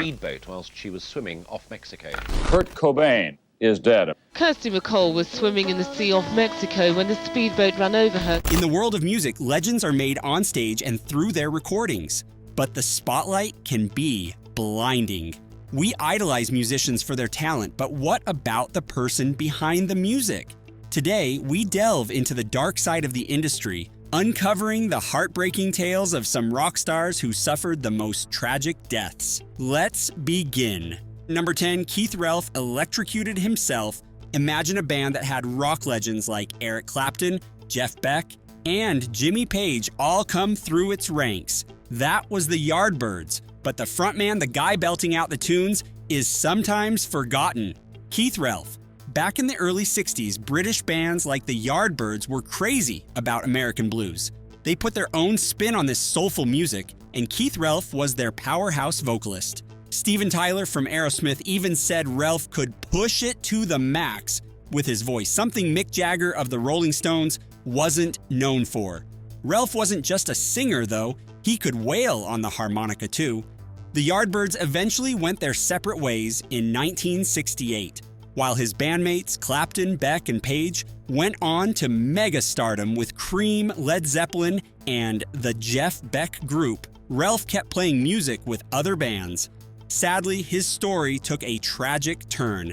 speedboat whilst she was swimming off Mexico. Kurt Cobain is dead. Kirsty MacColl was swimming in the sea off Mexico when the speedboat ran over her. In the world of music, legends are made on stage and through their recordings. But the spotlight can be blinding. We idolize musicians for their talent, but what about the person behind the music? Today, we delve into the dark side of the industry, uncovering the heartbreaking tales of some rock stars who suffered the most tragic deaths. Let's begin. Number 10, Keith Relf electrocuted himself. Imagine a band that had rock legends like Eric Clapton, Jeff Beck, and Jimmy Page all come through its ranks. That was the Yardbirds, but the frontman, the guy belting out the tunes, is sometimes forgotten. Keith Relf. Back in the early 60s, British bands like the Yardbirds were crazy about American blues. They put their own spin on this soulful music, and Keith Relf was their powerhouse vocalist. Steven Tyler from Aerosmith even said Relf could push it to the max with his voice, something Mick Jagger of the Rolling Stones wasn't known for. Relf wasn't just a singer though, he could wail on the harmonica too. The Yardbirds eventually went their separate ways in 1968, while his bandmates Clapton, Beck, and Page went on to mega-stardom with Cream, Led Zeppelin, and the Jeff Beck Group. Relf kept playing music with other bands. Sadly, his story took a tragic turn.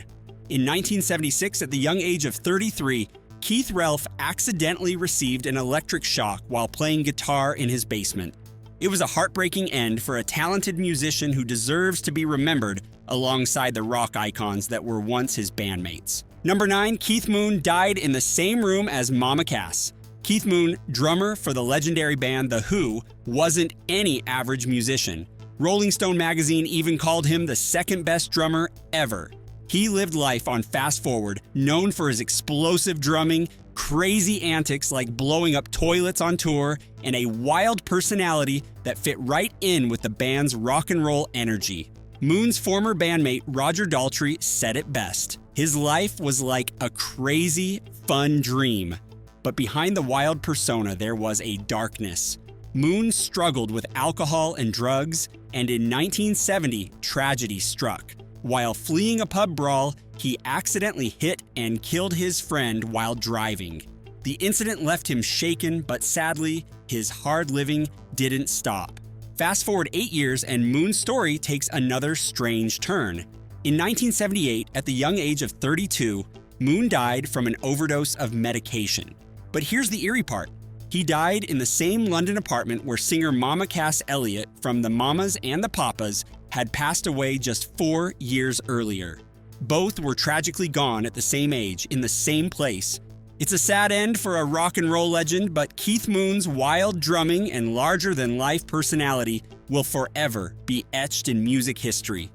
In 1976, at the young age of 33, Keith Relf accidentally received an electric shock while playing guitar in his basement. It was a heartbreaking end for a talented musician who deserves to be remembered alongside the rock icons that were once his bandmates. Number 9, Keith Moon died in the same room as Mama Cass. Keith Moon, drummer for the legendary band The Who, wasn't any average musician. Rolling Stone magazine even called him the second best drummer ever. He lived life on fast forward, known for his explosive drumming, crazy antics like blowing up toilets on tour, and a wild personality that fit right in with the band's rock and roll energy. Moon's former bandmate Roger Daltrey said it best. His life was like a crazy, fun dream. But behind the wild persona, there was a darkness. Moon struggled with alcohol and drugs, and in 1970, tragedy struck. While fleeing a pub brawl, he accidentally hit and killed his friend while driving. The incident left him shaken, but sadly, his hard living didn't stop. Fast forward 8 years and Moon's story takes another strange turn. In 1978, at the young age of 32, Moon died from an overdose of medication. But here's the eerie part. He died in the same London apartment where singer Mama Cass Elliot from the Mamas and the Papas had passed away just 4 years earlier. Both were tragically gone at the same age, in the same place. It's a sad end for a rock and roll legend, but Keith Moon's wild drumming and larger-than-life personality will forever be etched in music history.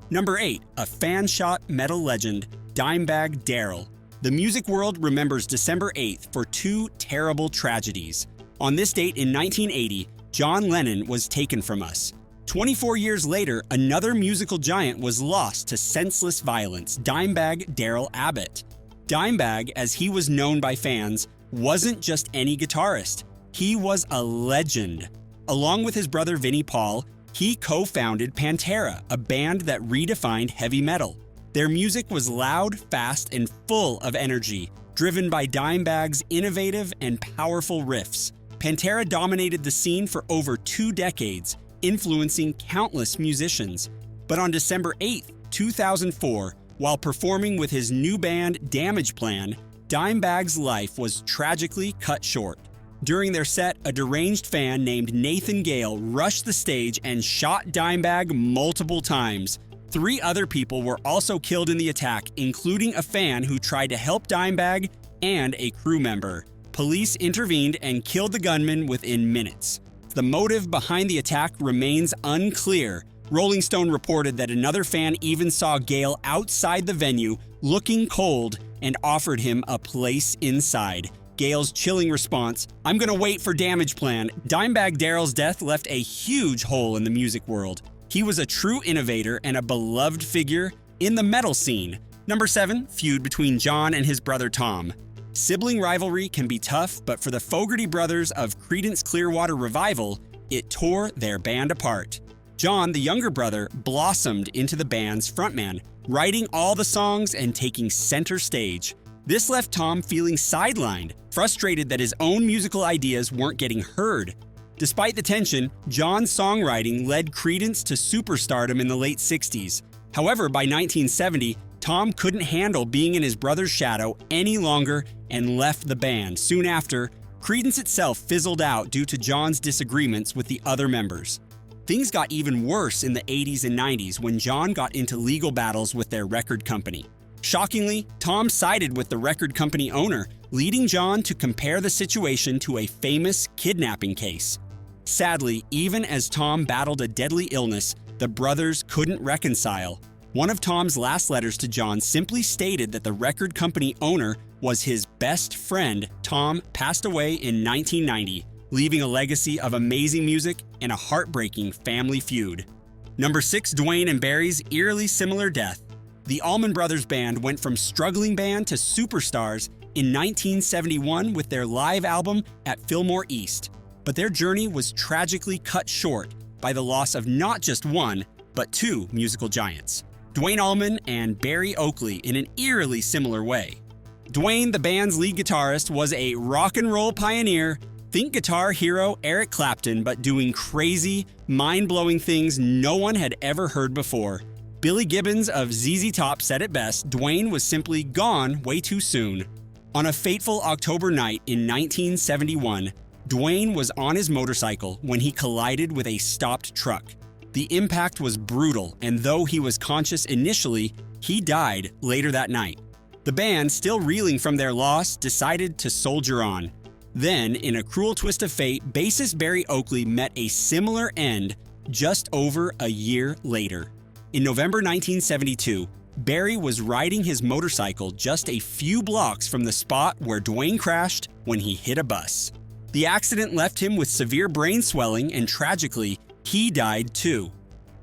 Number 8, a fan-shot metal legend, Dimebag Darrell. The music world remembers December 8th for 2 terrible tragedies. On this date in 1980, John Lennon was taken from us. 24 years later, another musical giant was lost to senseless violence, Dimebag Darrell Abbott. Dimebag, as he was known by fans, wasn't just any guitarist. He was a legend. Along with his brother Vinnie Paul, he co-founded Pantera, a band that redefined heavy metal. Their music was loud, fast, and full of energy, driven by Dimebag's innovative and powerful riffs. Pantera dominated the scene for over 2 decades, influencing countless musicians. But on December 8, 2004, while performing with his new band Damageplan, Dimebag's life was tragically cut short. During their set, a deranged fan named Nathan Gale rushed the stage and shot Dimebag multiple times. 3 other people were also killed in the attack, including a fan who tried to help Dimebag and a crew member. Police intervened and killed the gunman within minutes. The motive behind the attack remains unclear. Rolling Stone reported that another fan even saw Gale outside the venue, looking cold, and offered him a place inside. Gale's chilling response, "I'm gonna wait for Damageplan." Dimebag Darrell's death left a huge hole in the music world. He was a true innovator and a beloved figure in the metal scene. Number 7, feud between Jon and his brother Tom. Sibling rivalry can be tough, but for the Fogerty brothers of Creedence Clearwater Revival, it tore their band apart. Jon, the younger brother, blossomed into the band's frontman, writing all the songs and taking center stage. This left Tom feeling sidelined, frustrated that his own musical ideas weren't getting heard. Despite the tension, Jon's songwriting led Creedence to superstardom in the late 60s. However, by 1970, Tom couldn't handle being in his brother's shadow any longer and left the band. Soon after, Creedence itself fizzled out due to Jon's disagreements with the other members. Things got even worse in the 80s and 90s when Jon got into legal battles with their record company. Shockingly, Tom sided with the record company owner, leading Jon to compare the situation to a famous kidnapping case. Sadly, even as Tom battled a deadly illness, the brothers couldn't reconcile. One of Tom's last letters to Jon simply stated that the record company owner was his best friend. Tom passed away in 1990, leaving a legacy of amazing music and a heartbreaking family feud. Number 6, Dwayne and Barrys' eerily similar death. The Allman Brothers Band went from struggling band to superstars in 1971 with their live album at Fillmore East. But their journey was tragically cut short by the loss of not just one, but two musical giants, Duane Allman and Berry Oakley, in an eerily similar way. Dwayne, the band's lead guitarist, was a rock and roll pioneer. Think guitar hero Eric Clapton, but doing crazy, mind-blowing things no one had ever heard before. Billy Gibbons of ZZ Top said it best, Dwayne was simply gone way too soon. On a fateful October night in 1971, Dwayne was on his motorcycle when he collided with a stopped truck. The impact was brutal, and though he was conscious initially, he died later that night. The band, still reeling from their loss, decided to soldier on. Then, in a cruel twist of fate, bassist Berry Oakley met a similar end just over a year later. In November 1972, Berry was riding his motorcycle just a few blocks from the spot where Dwayne crashed when he hit a bus. The accident left him with severe brain swelling, and tragically, he died too.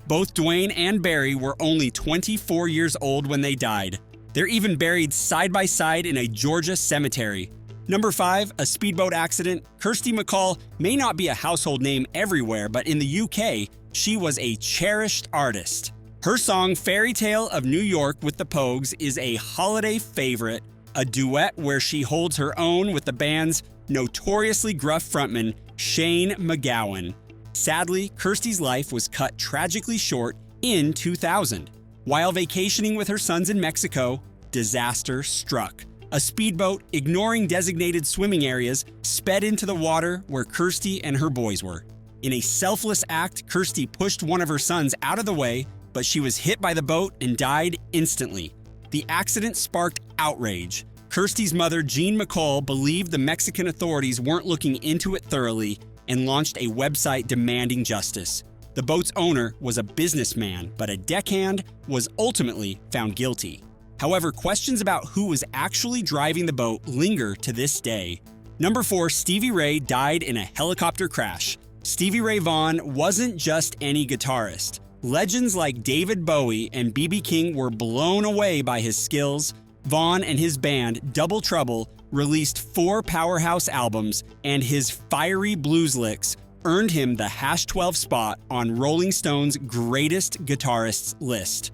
Both Dwayne and Berry were only 24 years old when they died. They're even buried side by side in a Georgia cemetery. Number 5, a speedboat accident. Kirsty MacColl may not be a household name everywhere, but in the UK, she was a cherished artist. Her song Fairy Tale of New York with the Pogues is a holiday favorite, a duet where she holds her own with the band's notoriously gruff frontman, Shane MacGowan. Sadly, Kirsty's life was cut tragically short in 2000. While vacationing with her sons in Mexico, disaster struck. A speedboat, ignoring designated swimming areas, sped into the water where Kirsty and her boys were. In a selfless act, Kirsty pushed one of her sons out of the way, but she was hit by the boat and died instantly. The accident sparked outrage. Kirsty's mother, Jean MacColl, believed the Mexican authorities weren't looking into it thoroughly and launched a website demanding justice. The boat's owner was a businessman, but a deckhand was ultimately found guilty. However, questions about who was actually driving the boat linger to this day. Number 4, Stevie Ray died in a helicopter crash. Stevie Ray Vaughan wasn't just any guitarist. Legends like David Bowie and B.B. King were blown away by his skills. Vaughan and his band, Double Trouble, released 4 powerhouse albums, and his fiery blues licks earned him the #12 spot on Rolling Stone's Greatest Guitarists list.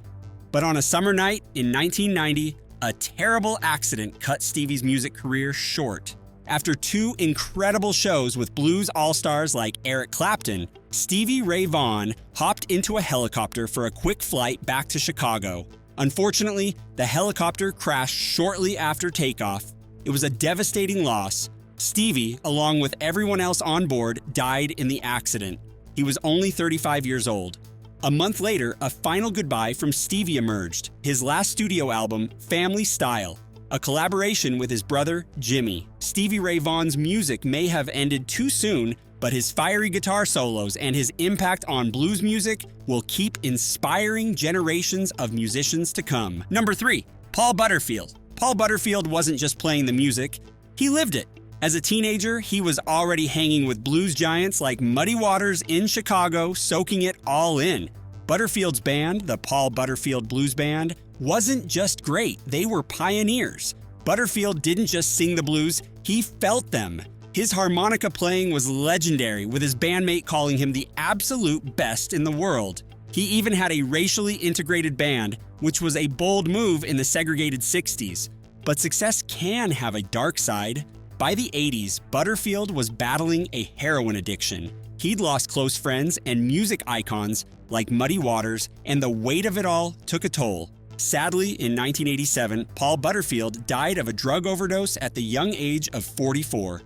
But on a summer night in 1990, a terrible accident cut Stevie's music career short. After 2 incredible shows with blues all-stars like Eric Clapton, Stevie Ray Vaughan hopped into a helicopter for a quick flight back to Chicago. Unfortunately, the helicopter crashed shortly after takeoff. It was a devastating loss. Stevie, along with everyone else on board, died in the accident. He was only 35 years old. A month later, a final goodbye from Stevie emerged, his last studio album, Family Style, a collaboration with his brother, Jimmy. Stevie Ray Vaughan's music may have ended too soon, but his fiery guitar solos and his impact on blues music will keep inspiring generations of musicians to come. Number 3, Paul Butterfield. Paul Butterfield wasn't just playing the music, he lived it. As a teenager, he was already hanging with blues giants like Muddy Waters in Chicago, soaking it all in. Butterfield's band, the Paul Butterfield Blues Band, wasn't just great, they were pioneers. Butterfield didn't just sing the blues, he felt them. His harmonica playing was legendary, with his bandmate calling him the absolute best in the world. He even had a racially integrated band, which was a bold move in the segregated 60s. But success can have a dark side. By the 80s, Butterfield was battling a heroin addiction. He'd lost close friends and music icons like Muddy Waters, and the weight of it all took a toll. Sadly, in 1987, Paul Butterfield died of a drug overdose at the young age of 44.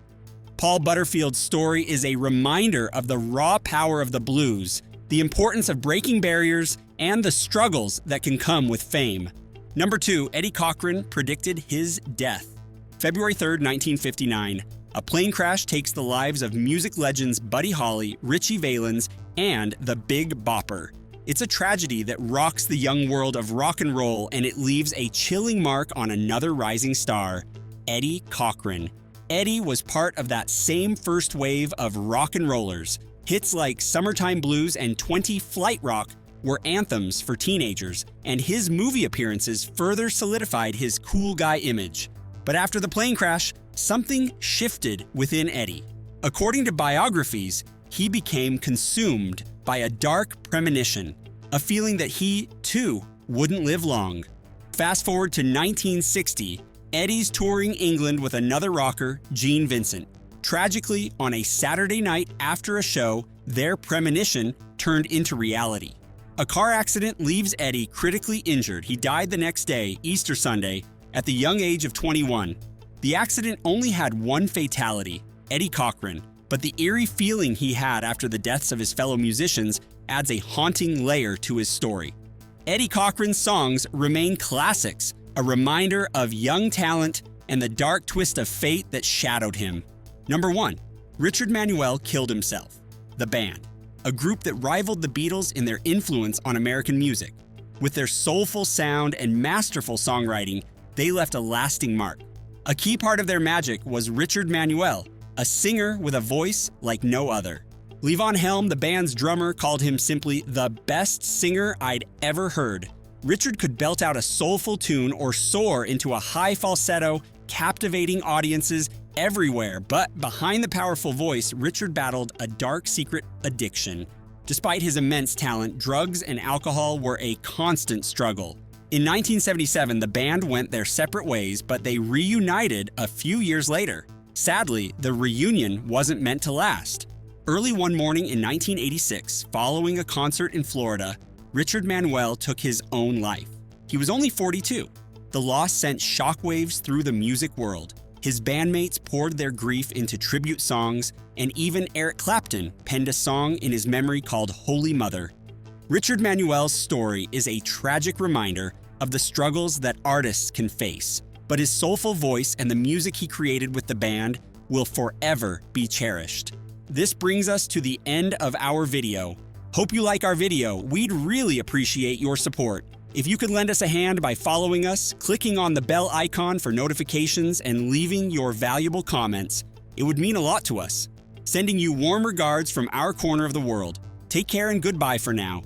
Paul Butterfield's story is a reminder of the raw power of the blues, the importance of breaking barriers, and the struggles that can come with fame. Number 2, Eddie Cochran predicted his death. February 3, 1959, a plane crash takes the lives of music legends Buddy Holly, Richie Valens, and the Big Bopper. It's a tragedy that rocks the young world of rock and roll, and it leaves a chilling mark on another rising star, Eddie Cochran. Eddie was part of that same first wave of rock and rollers. Hits like Summertime Blues and 20 Flight Rock were anthems for teenagers, and his movie appearances further solidified his cool guy image. But after the plane crash, something shifted within Eddie. According to biographies, he became consumed by a dark premonition, a feeling that he, too, wouldn't live long. Fast forward to 1960, Eddie's touring England with another rocker, Gene Vincent. Tragically, on a Saturday night after a show, their premonition turned into reality. A car accident leaves Eddie critically injured. He died the next day, Easter Sunday, at the young age of 21. The accident only had one fatality, Eddie Cochran, but the eerie feeling he had after the deaths of his fellow musicians adds a haunting layer to his story. Eddie Cochran's songs remain classics, a reminder of young talent and the dark twist of fate that shadowed him. Number 1, Richard Manuel killed himself. The Band, a group that rivaled the Beatles in their influence on American music. With their soulful sound and masterful songwriting, they left a lasting mark. A key part of their magic was Richard Manuel, a singer with a voice like no other. Levon Helm, the band's drummer, called him simply the best singer I'd ever heard. Richard could belt out a soulful tune or soar into a high falsetto, captivating audiences everywhere. But behind the powerful voice, Richard battled a dark secret addiction. Despite his immense talent, drugs and alcohol were a constant struggle. In 1977, the band went their separate ways, but they reunited a few years later. Sadly, the reunion wasn't meant to last. Early one morning in 1986, following a concert in Florida, Richard Manuel took his own life. He was only 42. The loss sent shockwaves through the music world. His bandmates poured their grief into tribute songs, and even Eric Clapton penned a song in his memory called Holy Mother. Richard Manuel's story is a tragic reminder of the struggles that artists can face, but his soulful voice and the music he created with the band will forever be cherished. This brings us to the end of our video. Hope you like our video. We'd really appreciate your support. If you could lend us a hand by following us, clicking on the bell icon for notifications, and leaving your valuable comments, it would mean a lot to us. Sending you warm regards from our corner of the world. Take care and goodbye for now.